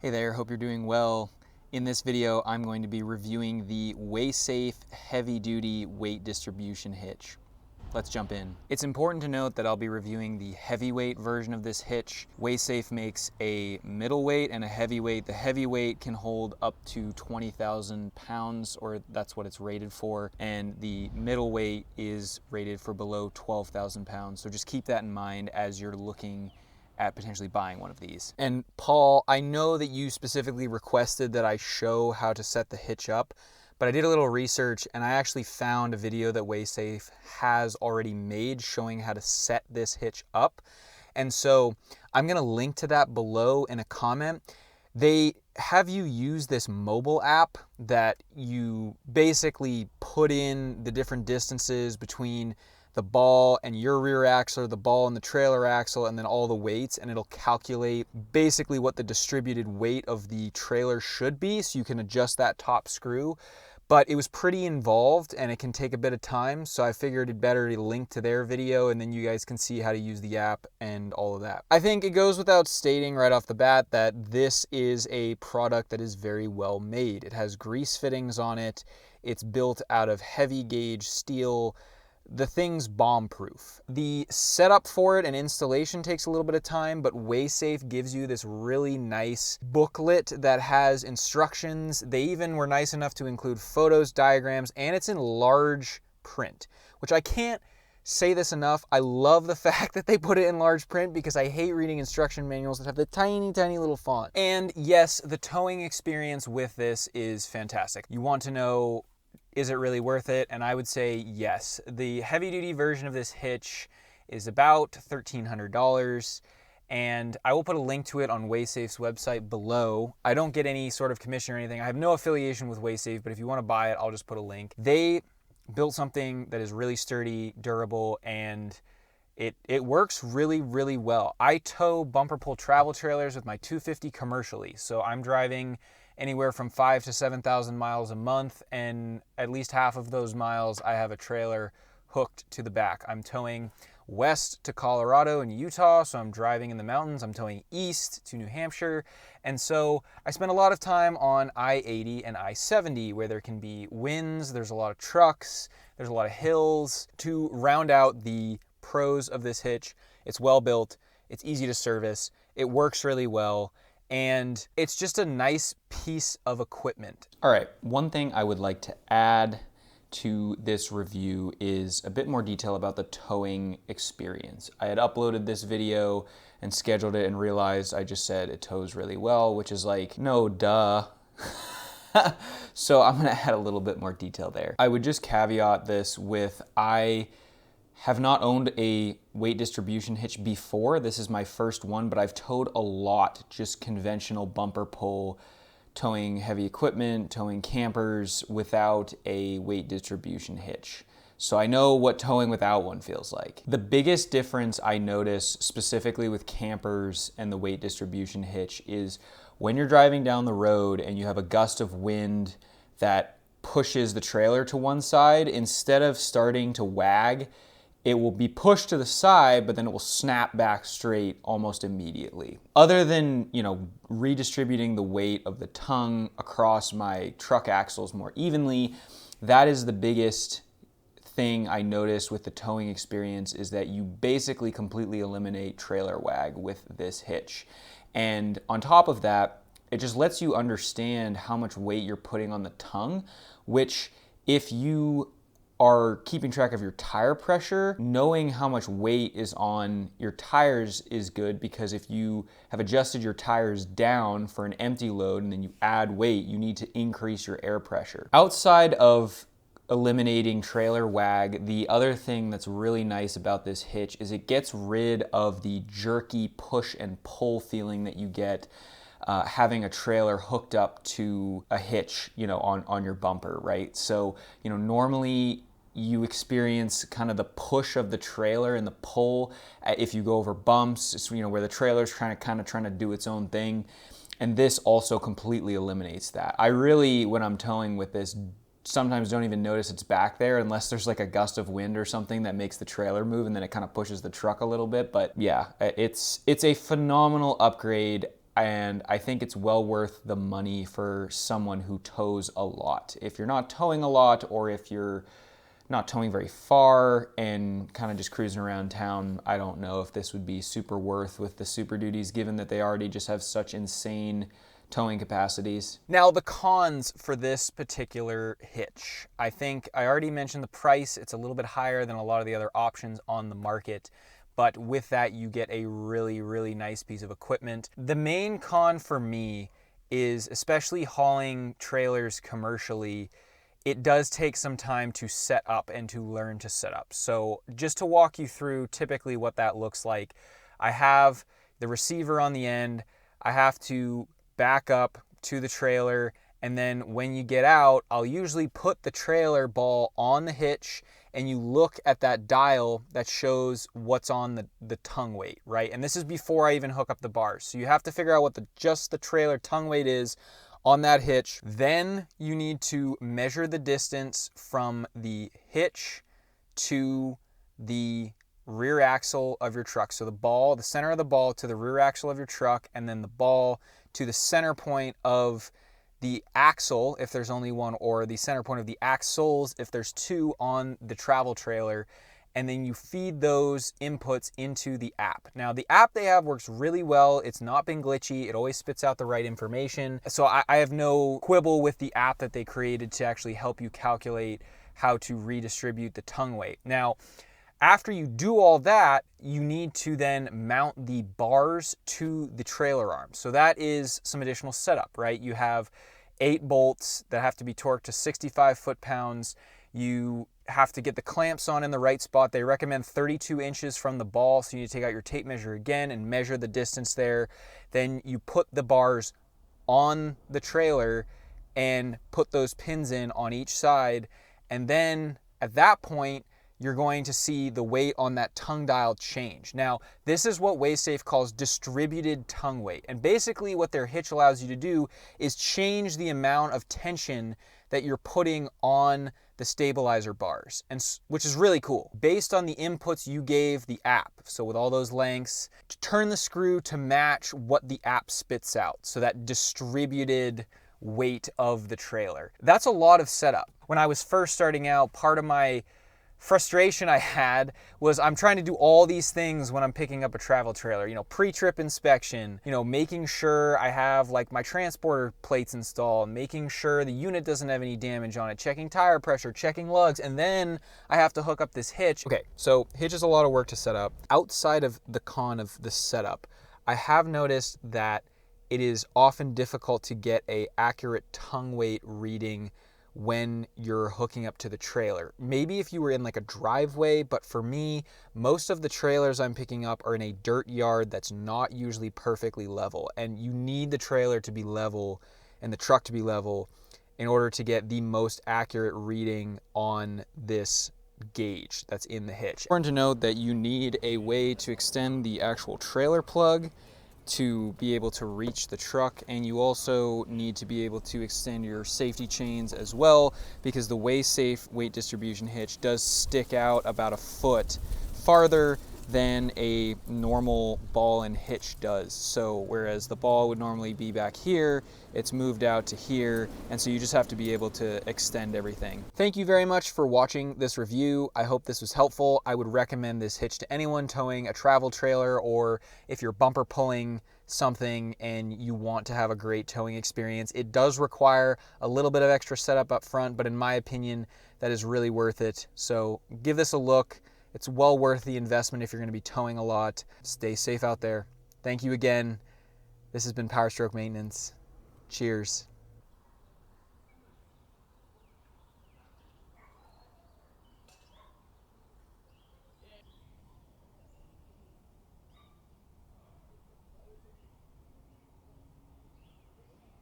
Hey there, hope you're doing well. In this video, I'm going to be reviewing the Weigh Safe Heavy Duty Weight Distribution Hitch. Let's jump in. It's important to note that I'll be reviewing the heavyweight version of this hitch. Weigh Safe makes a middleweight and a heavyweight. The heavyweight can hold up to 20,000 pounds, or that's what it's rated for, and the middleweight is rated for below 12,000 pounds. So just keep that in mind as you're looking at potentially buying one of these. And Paul, I know that you specifically requested that I show how to set the hitch up, but I did a little research and I actually found a video that Weigh Safe has already made showing how to set this hitch up. And so I'm gonna link to that below in a comment. They have you use this mobile app that you basically put in the different distances between the ball and your rear axle, or the ball and the trailer axle, and then all the weights, and it'll calculate basically what the distributed weight of the trailer should be, so you can adjust that top screw. But it was pretty involved and it can take a bit of time, so I figured it'd better to link to their video and then you guys can see how to use the app and all of that. I think it goes without stating right off the bat that this is a product that is very well made. It has grease fittings on it. It's built out of heavy gauge steel. The thing's bomb-proof. The setup for it and installation takes a little bit of time, but Weigh Safe gives you this really nice booklet that has instructions. They even were nice enough to include photos, diagrams, and it's in large print, which I can't say this enough. I love the fact that they put it in large print because I hate reading instruction manuals that have the tiny, tiny little font. And yes, the towing experience with this is fantastic. You want to know, is it really worth it? And I would say yes. The heavy duty version of this hitch is about $1,300, and I will put a link to it on Weigh Safe's website below. I don't get any sort of commission or anything. I have no affiliation with Weigh Safe, but if you want to buy it, I'll just put a link. They built something that is really sturdy, durable, and it works really, really well. I tow bumper pull travel trailers with my 250 commercially, so I'm driving anywhere from 5,000 to 7,000 miles a month, and at least half of those miles I have a trailer hooked to the back. I'm towing west to Colorado and Utah, so I'm driving in the mountains. I'm towing east to New Hampshire, and so I spend a lot of time on I-80 and I-70 where there can be winds, there's a lot of trucks, there's a lot of hills. To round out the pros of this hitch, it's well built, it's easy to service, it works really well, and it's just a nice piece of equipment. All right, one thing I would like to add to this review is a bit more detail about the towing experience. I had uploaded this video and scheduled it and realized I just said it tows really well, which is like, no, duh. So I'm gonna add a little bit more detail there. I would just caveat this with, I have not owned a weight distribution hitch before. This is my first one, but I've towed a lot, just conventional bumper pull, towing heavy equipment, towing campers without a weight distribution hitch. So I know what towing without one feels like. The biggest difference I notice specifically with campers and the weight distribution hitch is when you're driving down the road and you have a gust of wind that pushes the trailer to one side, instead of starting to wag, it will be pushed to the side, but then it will snap back straight almost immediately. Other than, redistributing the weight of the tongue across my truck axles more evenly, that is the biggest thing I noticed with the towing experience, is that you basically completely eliminate trailer wag with this hitch. And on top of that, it just lets you understand how much weight you're putting on the tongue, which, if you are keeping track of your tire pressure, knowing how much weight is on your tires is good, because if you have adjusted your tires down for an empty load and then you add weight, you need to increase your air pressure. Outside of eliminating trailer wag, the other thing that's really nice about this hitch is it gets rid of the jerky push and pull feeling that you get having a trailer hooked up to a hitch, on your bumper, right? So, normally you experience kind of the push of the trailer and the pull if you go over bumps. It's, where the trailer's trying to do its own thing. And this also completely eliminates that. I really, when I'm towing with this, sometimes don't even notice it's back there unless there's like a gust of wind or something that makes the trailer move, and then it kind of pushes the truck a little bit. But yeah, it's a phenomenal upgrade. and I think it's well worth the money for someone who tows a lot. If you're not towing a lot, or if you're not towing very far and kind of just cruising around town, I don't know if this would be super worth with the Super Duties, given that they already just have such insane towing capacities. Now, the cons for this particular hitch. I think I already mentioned the price. It's a little bit higher than a lot of the other options on the market, but with that you get a really, really nice piece of equipment. The main con for me is, especially hauling trailers commercially, it does take some time to set up and to learn to set up. So just to walk you through typically what that looks like, I have the receiver on the end, I have to back up to the trailer, and then when you get out, I'll usually put the trailer ball on the hitch, and you look at that dial that shows what's on the tongue weight, right? And this is before I even hook up the bars. So you have to figure out what just the trailer tongue weight is on that hitch. Then you need to measure the distance from the hitch to the rear axle of your truck. So the center of the ball to the rear axle of your truck, and then the ball to the center point of the axle if there's only one, or the center point of the axles if there's two on the travel trailer. And then you feed those inputs into the app. Now, the app they have works really well. It's not been glitchy. It always spits out the right information. So I have no quibble with the app that they created to actually help you calculate how to redistribute the tongue weight. Now, after you do all that, you need to then mount the bars to the trailer arm. So that is some additional setup, right? You have 8 bolts that have to be torqued to 65 foot-pounds. You have to get the clamps on in the right spot. They recommend 32 inches from the ball, so you need to take out your tape measure again and measure the distance there. Then you put the bars on the trailer and put those pins in on each side, and then at that point you're going to see the weight on that tongue dial change. Now, this is what Weigh Safe calls distributed tongue weight, and basically what their hitch allows you to do is change the amount of tension that you're putting on the stabilizer bars, and which is really cool. Based on the inputs you gave the app, so with all those lengths, turn the screw to match what the app spits out, so that distributed weight of the trailer. That's a lot of setup. When I was first starting out, part of my frustration I had was I'm trying to do all these things when I'm picking up a travel trailer, pre-trip inspection, making sure I have like my transporter plates installed, making sure the unit doesn't have any damage on it, checking tire pressure, checking lugs, and then I have to hook up this hitch. Okay, so hitch is a lot of work to set up. Outside of the con of the setup, I have noticed that it is often difficult to get an accurate tongue weight reading when you're hooking up to the trailer. Maybe if you were in like a driveway, but for me, most of the trailers I'm picking up are in a dirt yard that's not usually perfectly level, and you need the trailer to be level and the truck to be level in order to get the most accurate reading on this gauge that's in the hitch. It's important to note that you need a way to extend the actual trailer plug to be able to reach the truck, and you also need to be able to extend your safety chains as well, because the Weigh Safe weight distribution hitch does stick out about a foot farther than a normal ball and hitch does. So whereas the ball would normally be back here, it's moved out to here, and so you just have to be able to extend everything. Thank you very much for watching this review. I hope this was helpful. I would recommend this hitch to anyone towing a travel trailer, or if you're bumper pulling something and you want to have a great towing experience. It does require a little bit of extra setup up front, but in my opinion, that is really worth it. So give this a look. It's well worth the investment if you're going to be towing a lot. Stay safe out there. Thank you again. This has been Power Stroke Maintenance. Cheers.